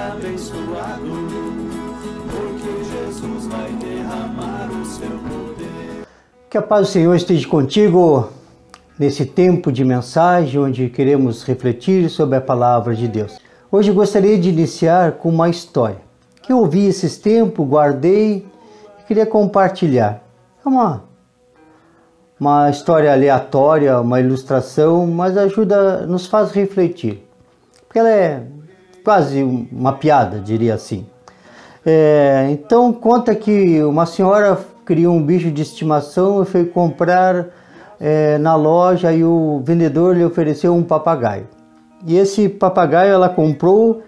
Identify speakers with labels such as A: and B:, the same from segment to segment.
A: abençoado, porque Jesus vai derramar o seu poder.
B: Que a paz do Senhor esteja contigo nesse tempo de mensagem onde queremos refletir sobre a palavra de Deus. Hoje gostaria de iniciar com uma história que eu ouvi esses tempos, guardei e queria compartilhar. É uma história aleatória, uma ilustração, mas nos faz refletir. Porque ela é quase uma piada, diria assim. Então conta que uma senhora criou um bicho de estimação e foi comprar na loja e o vendedor lhe ofereceu um papagaio. E esse papagaio ela comprou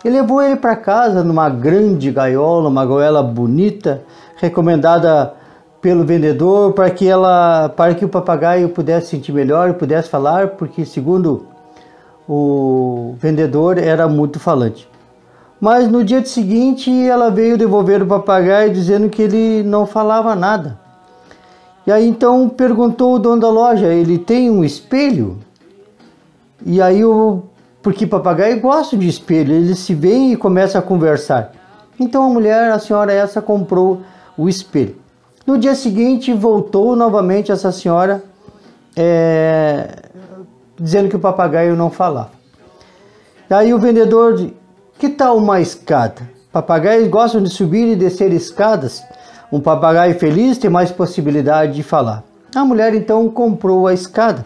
B: e levou ele para casa numa grande gaiola, uma gaiola bonita, recomendada pelo vendedor para que o papagaio pudesse sentir melhor e pudesse falar, porque segundo o vendedor era muito falante. Mas no dia seguinte ela veio devolver o papagaio dizendo que ele não falava nada. E aí então perguntou o dono da loja, ele tem um espelho? E aí porque papagaio gosta de espelho, eles se veem e começam a conversar. Então a senhora essa comprou o espelho. No dia seguinte voltou novamente essa senhora dizendo que o papagaio não falava. Aí o vendedor disse, que tal uma escada? Papagaios gostam de subir e descer escadas. Um papagaio feliz tem mais possibilidade de falar. A mulher então comprou a escada.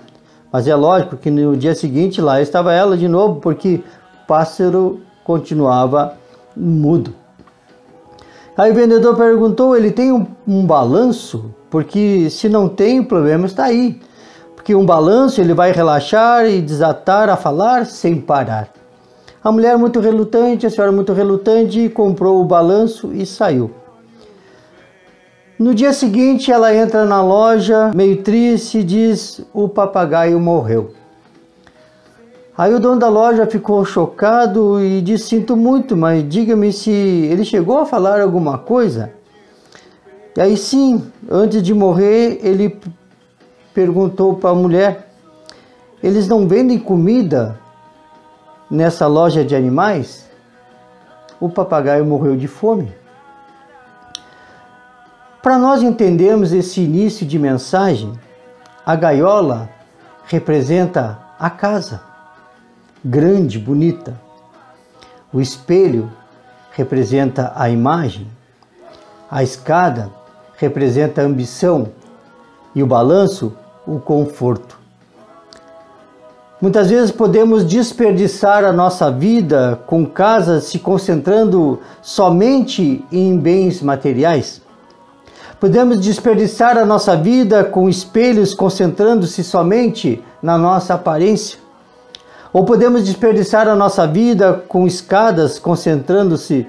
B: Mas é lógico que no dia seguinte lá estava ela de novo, porque o pássaro continuava mudo. Aí o vendedor perguntou, ele tem um balanço? Porque se não tem, o problema está aí. Porque um balanço ele vai relaxar e desatar a falar sem parar. A mulher muito relutante, a senhora muito relutante, comprou o balanço e saiu. No dia seguinte ela entra na loja, meio triste, e diz, o papagaio morreu. Aí o dono da loja ficou chocado e disse, sinto muito, mas diga-me se ele chegou a falar alguma coisa. E aí sim, antes de morrer, ele perguntou para a mulher, eles não vendem comida nessa loja de animais? O papagaio morreu de fome. Para nós entendermos esse início de mensagem, a gaiola representa a casa, grande, bonita. O espelho representa a imagem. A escada representa a ambição. E o balanço, o conforto. Muitas vezes podemos desperdiçar a nossa vida com casas se concentrando somente em bens materiais. Podemos desperdiçar a nossa vida com espelhos concentrando-se somente na nossa aparência. Ou podemos desperdiçar a nossa vida com escadas concentrando-se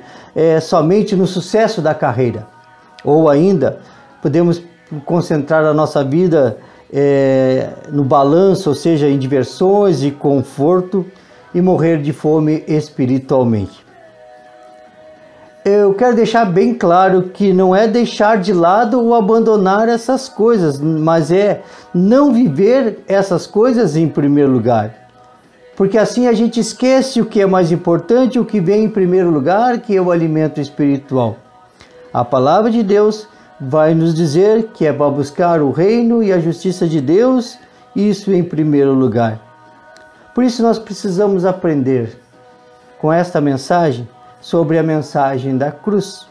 B: somente no sucesso da carreira. Ou ainda, podemos concentrar a nossa vida no balanço, ou seja, em diversões e conforto, e morrer de fome espiritualmente. Eu quero deixar bem claro que não é deixar de lado ou abandonar essas coisas, mas é não viver essas coisas em primeiro lugar. Porque assim a gente esquece o que é mais importante, o que vem em primeiro lugar, que é o alimento espiritual. A palavra de Deus vai nos dizer que é para buscar o reino e a justiça de Deus, isso em primeiro lugar. Por isso nós precisamos aprender com esta mensagem sobre a mensagem da cruz.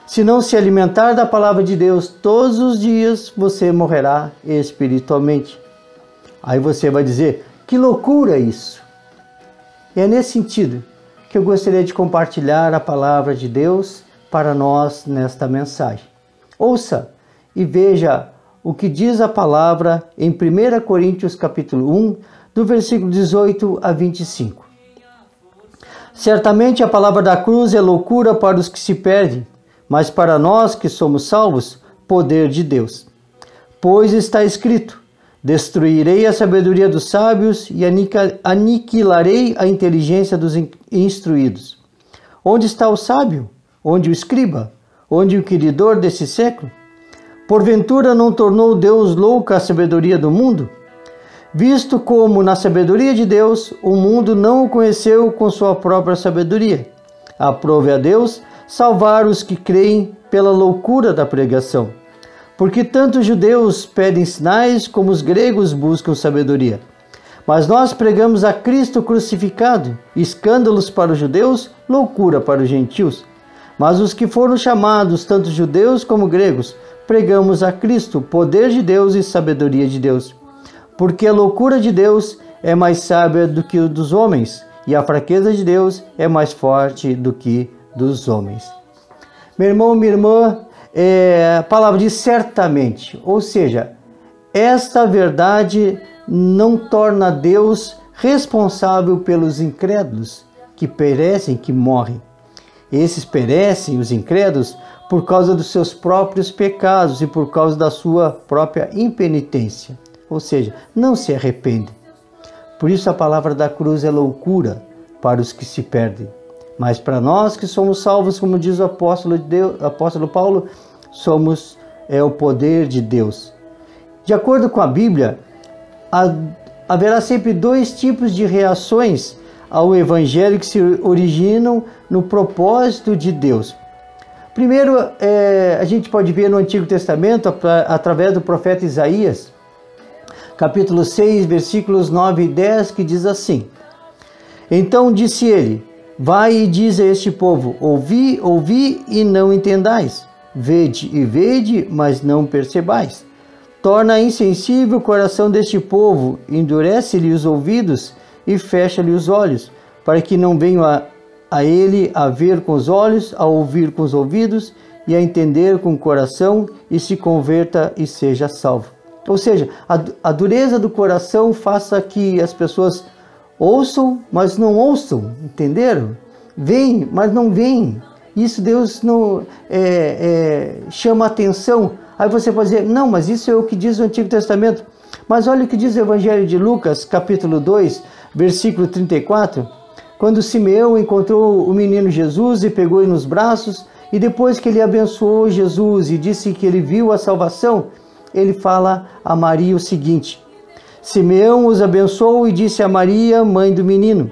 B: Se não se alimentar da palavra de Deus todos os dias, você morrerá espiritualmente. Aí você vai dizer, que loucura isso! E é nesse sentido que eu gostaria de compartilhar a palavra de Deus para nós nesta mensagem. Ouça e veja o que diz a palavra em 1 Coríntios capítulo 1, do versículo 18 a 25. Certamente a palavra da cruz é loucura para os que se perdem, mas para nós que somos salvos, poder de Deus. Pois está escrito, destruirei a sabedoria dos sábios e aniquilarei a inteligência dos instruídos. Onde está o sábio? Onde o escriba? Onde o inquiridor desse século? Porventura não tornou Deus louca a sabedoria do mundo? Visto como, na sabedoria de Deus, o mundo não o conheceu com sua própria sabedoria. aprove a Deus salvar os que creem pela loucura da pregação. Porque tanto os judeus pedem sinais como os gregos buscam sabedoria. Mas nós pregamos a Cristo crucificado, escândalos para os judeus, loucura para os gentios. Mas os que foram chamados, tanto judeus como gregos, pregamos a Cristo, poder de Deus e sabedoria de Deus. Porque a loucura de Deus é mais sábia do que o dos homens, e a fraqueza de Deus é mais forte do que dos homens. Meu irmão, minha irmã, a palavra diz certamente, ou seja, esta verdade não torna Deus responsável pelos incrédulos que perecem, que morrem. Esses perecem, os incrédulos, por causa dos seus próprios pecados e por causa da sua própria impenitência. Ou seja, não se arrependem. Por isso a palavra da cruz é loucura para os que se perdem. Mas para nós que somos salvos, como diz o apóstolo Paulo, somos o poder de Deus. De acordo com a Bíblia, haverá sempre dois tipos de reações ao Evangelho que se originam no propósito de Deus. Primeiro, a gente pode ver no Antigo Testamento, através do profeta Isaías, capítulo 6, versículos 9 e 10, que diz assim: Então disse ele, vai e diz a este povo, ouvi, ouvi e não entendais, vede e vede, mas não percebais. Torna insensível o coração deste povo, endurece-lhe os ouvidos e fecha-lhe os olhos, para que não venham a ele a ver com os olhos, a ouvir com os ouvidos e a entender com o coração e se converta e seja salvo. Ou seja, a dureza do coração faça que as pessoas ouçam, mas não ouçam, entenderam? Veem, mas não veem. Isso Deus não chama atenção. Aí você pode dizer, não, mas isso é o que diz o Antigo Testamento. Mas olha o que diz o Evangelho de Lucas, capítulo 2, versículo 34. Quando Simeão encontrou o menino Jesus e pegou-o nos braços, e depois que ele abençoou Jesus e disse que ele viu a salvação, ele fala a Maria o seguinte: Simeão os abençoou e disse a Maria, mãe do menino: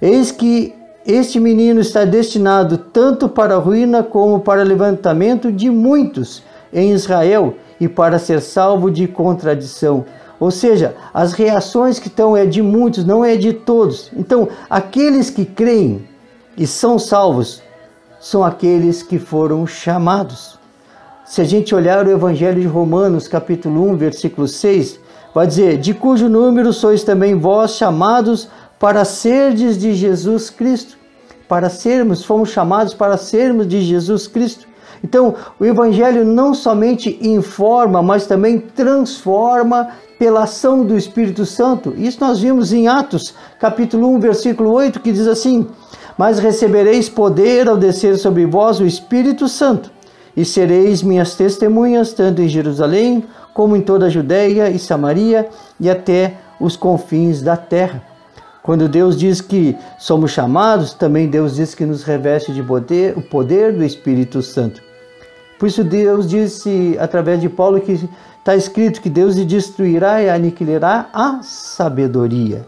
B: Eis que este menino está destinado tanto para a ruína como para o levantamento de muitos em Israel e para ser salvo de contradição. Ou seja, as reações que estão é de muitos, não é de todos. Então, aqueles que creem e são salvos são aqueles que foram chamados. Se a gente olhar o Evangelho de Romanos, capítulo 1, versículo 6, vai dizer, de cujo número sois também vós chamados para serdes de Jesus Cristo. Fomos chamados para sermos de Jesus Cristo. Então, o Evangelho não somente informa, mas também transforma pela ação do Espírito Santo. Isso nós vimos em Atos, capítulo 1, versículo 8, que diz assim, mas recebereis poder ao descer sobre vós o Espírito Santo, e sereis minhas testemunhas, tanto em Jerusalém, como em toda a Judéia e Samaria, e até os confins da terra. Quando Deus diz que somos chamados, também Deus diz que nos reveste de poder, o poder do Espírito Santo. Por isso Deus disse, através de Paulo, que está escrito que Deus destruirá e aniquilará a sabedoria.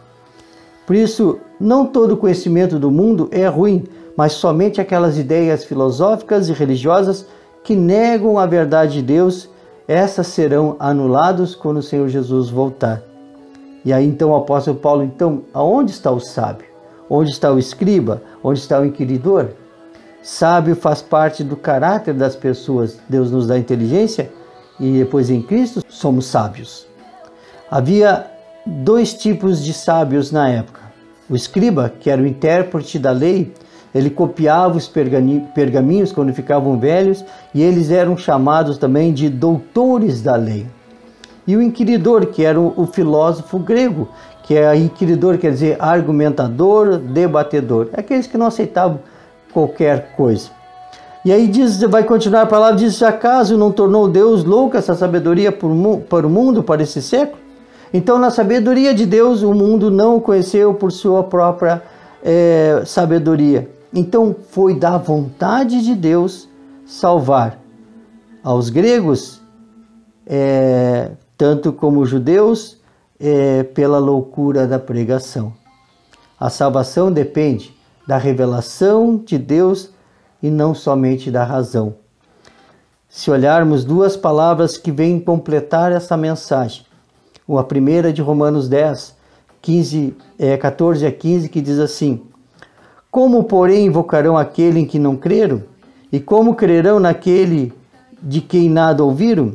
B: Por isso, não todo conhecimento do mundo é ruim, mas somente aquelas ideias filosóficas e religiosas que negam a verdade de Deus, essas serão anuladas quando o Senhor Jesus voltar. E aí então o apóstolo Paulo, então, aonde está o sábio? Onde está o escriba? Onde está o inquiridor? Sábio faz parte do caráter das pessoas. Deus nos dá inteligência e depois em Cristo somos sábios. Havia dois tipos de sábios na época. O escriba, que era o intérprete da lei, ele copiava os pergaminhos quando ficavam velhos e eles eram chamados também de doutores da lei. E o inquiridor, que era o filósofo grego, que é inquiridor, quer dizer argumentador, debatedor, aqueles que não aceitavam qualquer coisa. E aí vai continuar a palavra, diz, acaso não tornou Deus louca essa sabedoria para o mundo, para esse século? Então, na sabedoria de Deus, o mundo não o conheceu por sua própria sabedoria. Então, foi da vontade de Deus salvar aos gregos, tanto como os judeus, pela loucura da pregação. A salvação depende da revelação de Deus e não somente da razão. Se olharmos duas palavras que vêm completar essa mensagem, a primeira de Romanos 10, 14 a 15, que diz assim: como, porém, invocarão aquele em que não creram? E como crerão naquele de quem nada ouviram?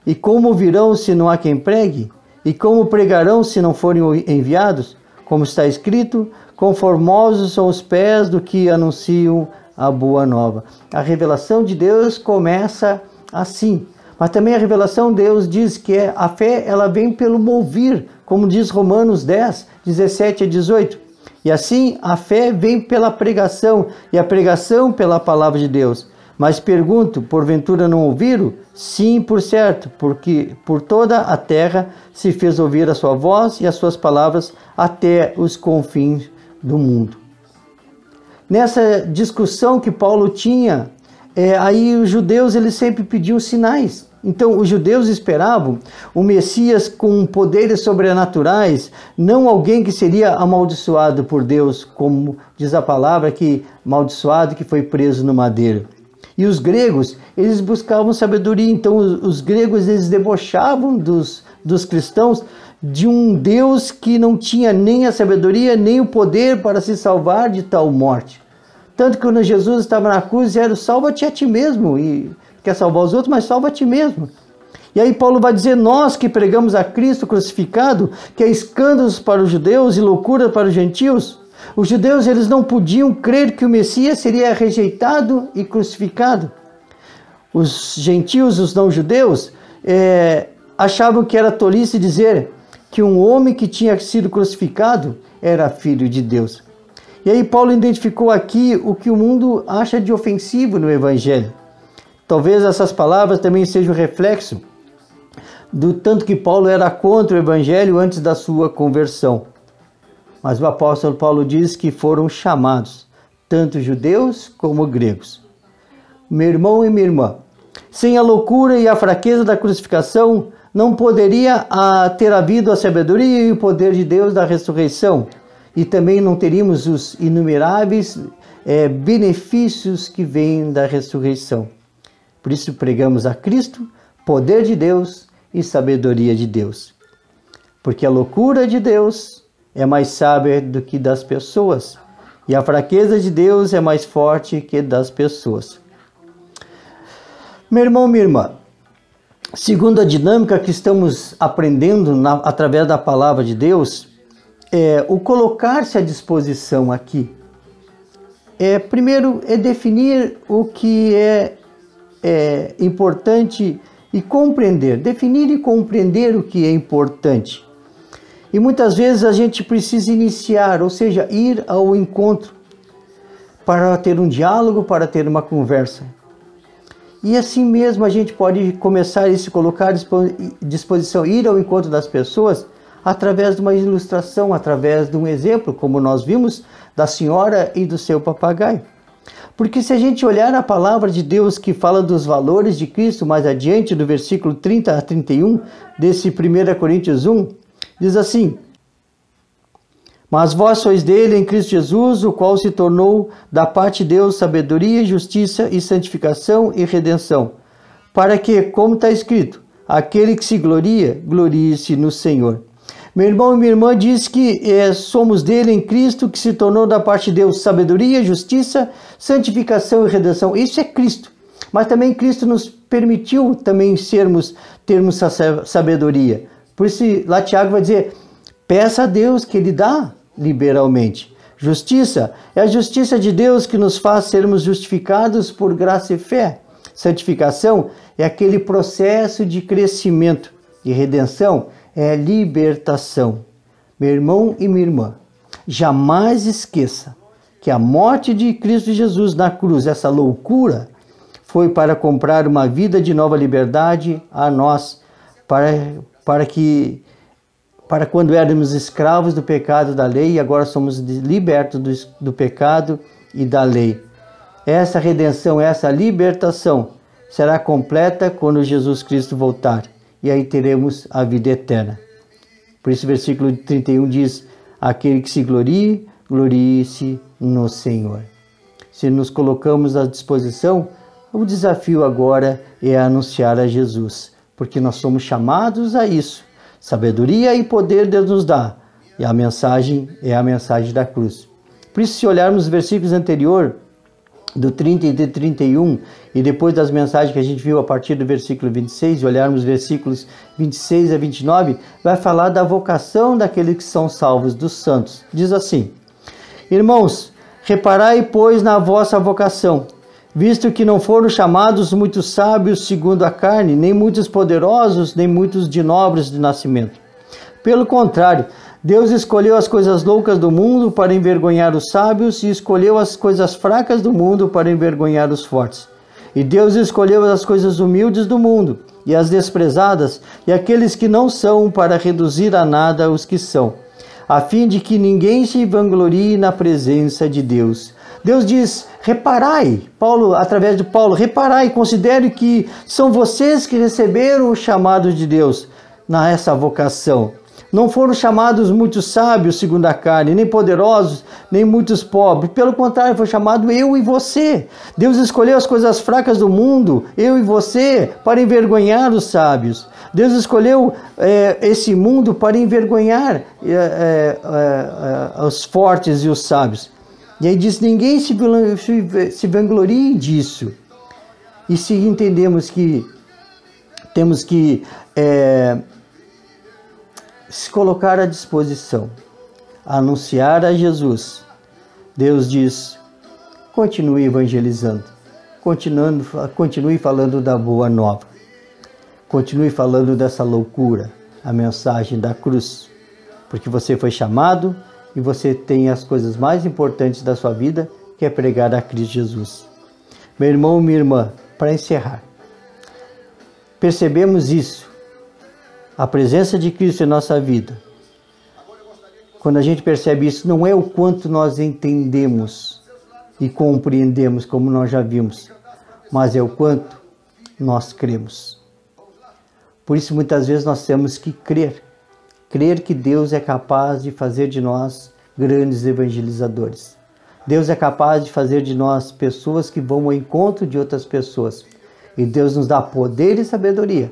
B: E como ouvirão se não há quem pregue? E como pregarão se não forem enviados? Como está escrito, conformosos são os pés do que anunciam a boa nova. A revelação de Deus começa assim. Mas também a revelação de Deus diz que a fé ela vem pelo ouvir, como diz Romanos 10, 17 a 18. E assim a fé vem pela pregação, e a pregação pela palavra de Deus. Mas pergunto, porventura não ouviram? Sim, por certo, porque por toda a terra se fez ouvir a sua voz e as suas palavras até os confins do mundo. Nessa discussão que Paulo tinha, aí os judeus eles sempre pediam sinais. Então os judeus esperavam o Messias com poderes sobrenaturais, não alguém que seria amaldiçoado por Deus, como diz a palavra, que amaldiçoado que foi preso no madeiro. E os gregos, eles buscavam sabedoria, então os gregos eles debochavam dos cristãos de um Deus que não tinha nem a sabedoria, nem o poder para se salvar de tal morte. Tanto que quando Jesus estava na cruz, era salva-te a ti mesmo, e quer salvar os outros, mas salva a ti mesmo. E aí Paulo vai dizer, nós que pregamos a Cristo crucificado, que é escândalos para os judeus e loucura para os gentios. Os judeus eles não podiam crer que o Messias seria rejeitado e crucificado. Os gentios, os não-judeus, achavam que era tolice dizer que um homem que tinha sido crucificado era filho de Deus. E aí Paulo identificou aqui o que o mundo acha de ofensivo no Evangelho. Talvez essas palavras também sejam reflexo do tanto que Paulo era contra o Evangelho antes da sua conversão. Mas o apóstolo Paulo diz que foram chamados, tanto judeus como gregos. Meu irmão e minha irmã, sem a loucura e a fraqueza da crucificação, não poderia ter havido a sabedoria e o poder de Deus da ressurreição. E também não teríamos os inumeráveis benefícios que vêm da ressurreição. Por isso pregamos a Cristo, poder de Deus e sabedoria de Deus. Porque a loucura de Deus é mais sábia do que das pessoas, e a fraqueza de Deus é mais forte que das pessoas. Meu irmão, minha irmã, segundo a dinâmica que estamos aprendendo através da palavra de Deus, o colocar-se à disposição aqui, primeiro é definir o que é importante e compreender, definir e compreender o que é importante. E muitas vezes a gente precisa iniciar, ou seja, ir ao encontro para ter um diálogo, para ter uma conversa. E assim mesmo a gente pode começar a se colocar à disposição, ir ao encontro das pessoas através de uma ilustração, através de um exemplo, como nós vimos da senhora e do seu papagaio. Porque se a gente olhar a palavra de Deus que fala dos valores de Cristo, mais adiante do versículo 30 a 31 desse 1 Coríntios 1, diz assim: mas vós sois dele em Cristo Jesus, o qual se tornou da parte de Deus sabedoria, justiça e santificação e redenção, para que, como está escrito, aquele que se gloria, glorie-se no Senhor. Meu irmão e minha irmã diz que somos dele em Cristo, que se tornou da parte de Deus sabedoria, justiça, santificação e redenção. Isso é Cristo. Mas também Cristo nos permitiu também termos essa sabedoria. Por isso lá Tiago vai dizer, peça a Deus que Ele dá liberalmente. Justiça é a justiça de Deus que nos faz sermos justificados por graça e fé. Santificação é aquele processo de crescimento. E redenção é libertação. Meu irmão e minha irmã, jamais esqueça que a morte de Cristo Jesus na cruz, essa loucura, foi para comprar uma vida de nova liberdade a nós, para quando éramos escravos do pecado da lei, e agora somos libertos do pecado e da lei. Essa redenção, essa libertação será completa quando Jesus Cristo voltar. E aí teremos a vida eterna. Por isso o versículo 31 diz, aquele que se glorie, glorie-se no Senhor. Se nos colocamos à disposição, o desafio agora é anunciar a Jesus, porque nós somos chamados a isso. Sabedoria e poder Deus nos dá, e a mensagem é a mensagem da cruz. Por isso, se olharmos os versículos anteriores, do 30 e de 31, e depois das mensagens que a gente viu a partir do versículo 26, e olharmos os versículos 26 a 29, vai falar da vocação daqueles que são salvos, dos santos. Diz assim: Irmãos, reparai, pois, na vossa vocação, visto que não foram chamados muitos sábios segundo a carne, nem muitos poderosos, nem muitos de nobres de nascimento. Pelo contrário, Deus escolheu as coisas loucas do mundo para envergonhar os sábios e escolheu as coisas fracas do mundo para envergonhar os fortes. E Deus escolheu as coisas humildes do mundo e as desprezadas e aqueles que não são para reduzir a nada os que são, a fim de que ninguém se vanglorie na presença de Deus. Deus diz, reparai, através de Paulo, reparai, considere que são vocês que receberam o chamado de Deus nessa vocação. Não foram chamados muitos sábios segundo a carne, nem poderosos, nem muitos pobres. Pelo contrário, foi chamado eu e você. Deus escolheu as coisas fracas do mundo, eu e você, para envergonhar os sábios. Deus escolheu esse mundo para envergonhar os fortes e os sábios. E aí diz, ninguém se vanglorie disso. E se entendemos que temos que se colocar à disposição, anunciar a Jesus, Deus diz, continue evangelizando, continue falando da boa nova, continue falando dessa loucura, a mensagem da cruz, porque você foi chamado e você tem as coisas mais importantes da sua vida, que é pregar a Cristo Jesus. Meu irmão, minha irmã, para encerrar, percebemos isso, a presença de Cristo em nossa vida. Quando a gente percebe isso, não é o quanto nós entendemos e compreendemos, como nós já vimos, mas é o quanto nós cremos. Por isso, muitas vezes, nós temos que crer. Crer que Deus é capaz de fazer de nós grandes evangelizadores. Deus é capaz de fazer de nós pessoas que vão ao encontro de outras pessoas. E Deus nos dá poder e sabedoria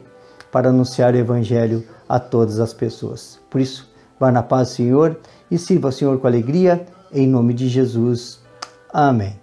B: para anunciar o Evangelho a todas as pessoas. Por isso, vá na paz do Senhor e sirva ao Senhor com alegria, em nome de Jesus. Amém.